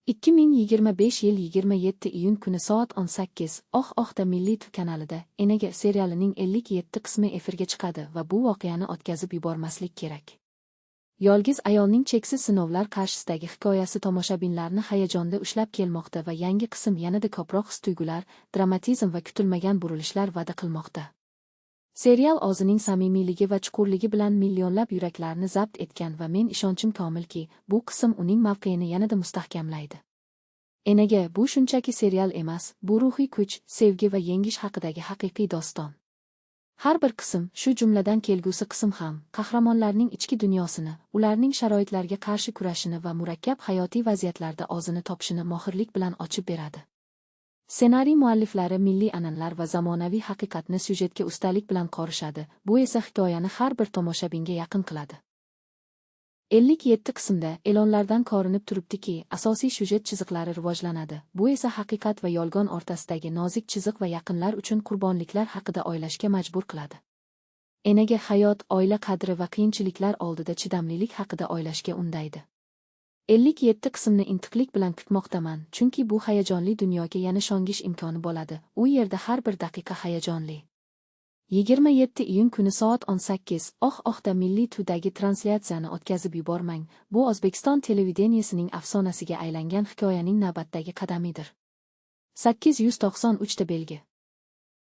2025 yil 27 iyun kuni soat 18 da Milliy kanalida Enaga serialining 57 qismi efirga chiqadi va bu voqeani o'tkazib yubormaslik kerak. Yolg'iz ayolning cheksiz sinovlar qarshisidagi hikoyasi tomoshabinlarni hayajonda ushlab kelmoqda va yangi qism yanada ko'proq his-tuyg'ular, dramatizm va kutilmagan burilishlar va'da qilmoqda. Serial o'zining samimiyligi va chuqurligi bilan millionlab yuraklarni zabt etgan va men ishonchim komilki, bu qism uning mavqeini yanada mustahkamlaydi. Enaga bu shunchaki serial emas, bu ruhiy kuch, sevgi va yengish haqidagi haqiqiy doston. Har bir qism, shu jumladan kelgusi qism ham, qahramonlarning ichki dunyosini, ularning sharoitlarga qarshi kurashini va murakkab hayotiy vaziyatlarda o'zini topishini mohirlik bilan ochib beradi. Ssenariy mualliflari milliy an'analar va zamonaviy haqiqatni syujetga ustalik bilan qorishadi, bu esa hikoyani har bir tomoshabinga yaqin qiladi. 57 qismda e'lonlardan ko'rinib turibdiki, asosiy syujet chiziqlari rivojlanadi. Bu esa haqiqat va yolg'on o'rtasidagi nozik chiziq va yaqinlar uchun qurbonliklar haqida o'ylashga majbur qiladi. Enaga hayot, oila qadri va qiyinchiliklar oldida chidamlilik haqida o'ylashga undaydi. 57 qismni intiqlik bilan kutmoqdaman, chunki bu hayajonli dunyoga yana sho'ngish imkoni bo'ladi. U yerda har bir daqiqa hayajonli. 27 iyun kuni soat 18 da Milliy TV'dagi translyatsiyani o'tkazib yubormang. Bu O'zbekiston televideniyesining afsonasiga aylangan hikoyaning navbatdagi qadamidir. 893 ta belgi.